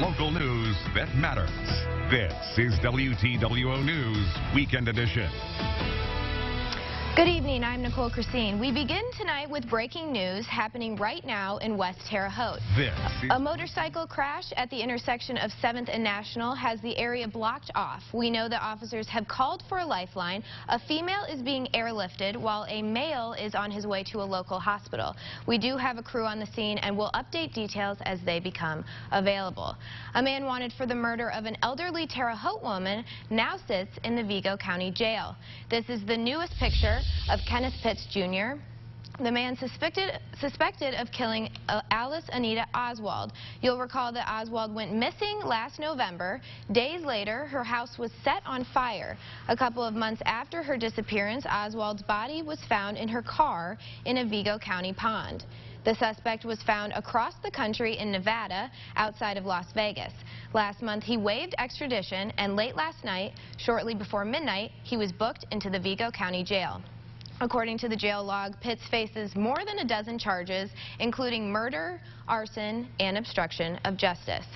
Local news that matters. This is WTWO News Weekend Edition. Good evening, I'm Nicole Christine. We begin tonight with breaking news happening right now in West Terre Haute. A motorcycle crash at the intersection of 7th and National has the area blocked off. We know that officers have called for a lifeline. A female is being airlifted while a male is on his way to a local hospital. We do have a crew on the scene and will update details as they become available. A man wanted for the murder of an elderly Terre Haute woman now sits in the Vigo County Jail. This is the newest picture of Kenneth Pitts Jr., the man suspected of killing Alice Anita Oswald. You'll recall that Oswald went missing last November. Days later, her house was set on fire. A couple of months after her disappearance, Oswald's body was found in her car in a Vigo County pond. The suspect was found across the country in Nevada, outside of Las Vegas. Last month, he waived extradition, and late last night, shortly before midnight, he was booked into the Vigo County Jail. According to the jail log, Pitts faces more than a dozen charges, including murder, arson, and obstruction of justice.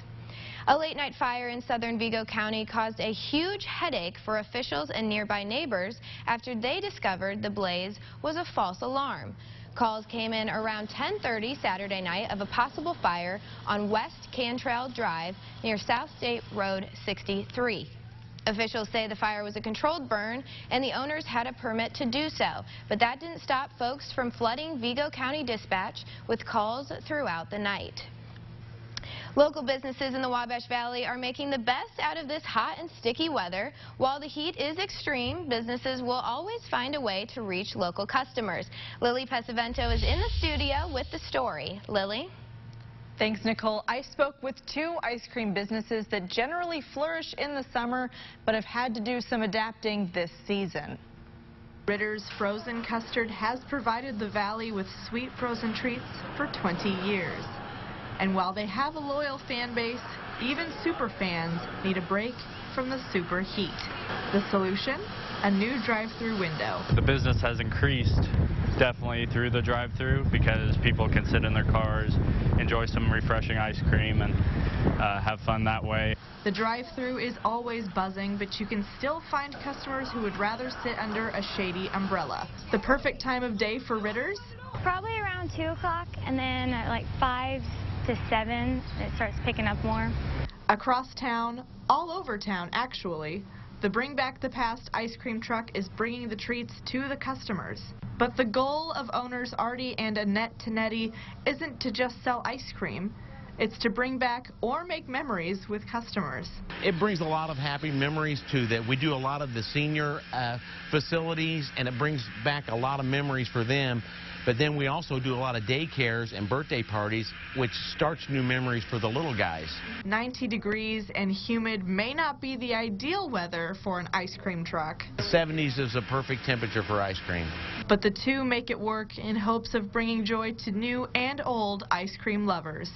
A late-night fire in southern Vigo County caused a huge headache for officials and nearby neighbors after they discovered the blaze was a false alarm. Calls came in around 10:30 Saturday night of a possible fire on West Cantrell Drive near South State Road 63. Officials say the fire was a controlled burn and the owners had a permit to do so, but that didn't stop folks from flooding Vigo County Dispatch with calls throughout the night. Local businesses in the Wabash Valley are making the best out of this hot and sticky weather. While the heat is extreme, businesses will always find a way to reach local customers. Lily Pesavento is in the studio with the story. Lily? Thanks, Nicole. I spoke with two ice cream businesses that generally flourish in the summer, but have had to do some adapting this season. Ritter's Frozen Custard has provided the Valley with sweet frozen treats for 20 years. And while they have a loyal fan base, even super fans need a break from the super heat. The solution? A new drive-through window. The business has increased definitely through the drive-through because people can sit in their cars, enjoy some refreshing ice cream, and have fun that way. The drive-through is always buzzing, but you can still find customers who would rather sit under a shady umbrella. The perfect time of day for Ritter's? Probably around 2 o'clock, and then at like 5 to 7, it starts picking up more. Across town, all over town actually, the Bring Back the Past ice cream truck is bringing the treats to the customers. But the goal of owners Artie and Annette Tonetti isn't to just sell ice cream. It's to bring back or make memories with customers. It brings a lot of happy memories too. That we do a lot of the senior facilities, and it brings back a lot of memories for them. But then we also do a lot of daycares and birthday parties, which starts new memories for the little guys. 90 degrees and humid may not be the ideal weather for an ice cream truck. 70s is a perfect temperature for ice cream. But the two make it work in hopes of bringing joy to new and old ice cream lovers.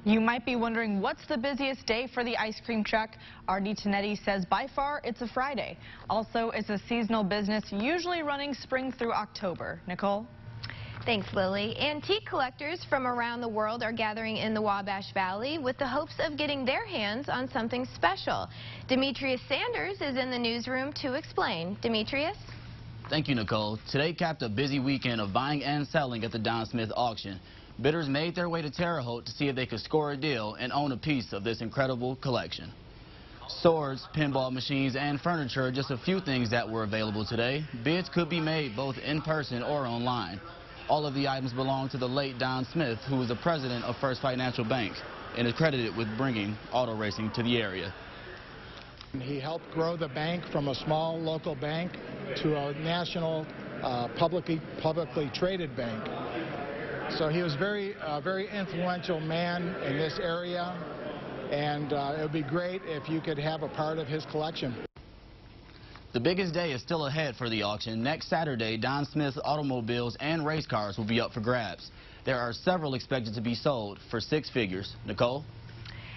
You might be wondering, what's the busiest day for the ice cream truck? Artie Tonetti says by far it's a Friday. Also, it's a seasonal business, usually running spring through October. Nicole? Thanks, Lily. Antique collectors from around the world are gathering in the Wabash Valley with the hopes of getting their hands on something special. Demetrius Sanders is in the newsroom to explain. Demetrius? Thank you, Nicole. Today capped a busy weekend of buying and selling at the Don Smith auction. Bidders made their way to Terre Haute to see if they could score a deal and own a piece of this incredible collection. Swords, pinball machines, and furniture are just a few things that were available today. Bids could be made both in person or online. All of the items belong to the late Don Smith, who was the president of First Financial Bank and is credited with bringing auto racing to the area. He helped grow the bank from a small local bank to a national publicly traded bank. So he was very influential man in this area, and it would be great if you could have a part of his collection. The biggest day is still ahead for the auction. Next Saturday, Don Smith's automobiles and race cars will be up for grabs. There are several expected to be sold for 6 figures. Nicole?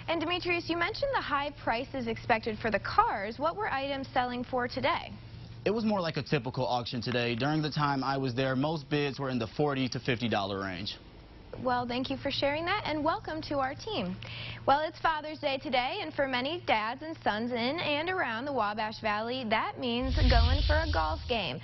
And Demetrius, you mentioned the high prices expected for the cars. What were items selling for today? It was more like a typical auction today. During the time I was there, most bids were in the $40 to $50 range. Well, thank you for sharing that, and welcome to our team. Well, it's Father's Day today, and for many dads and sons in and around the Wabash Valley, that means going for a golf game.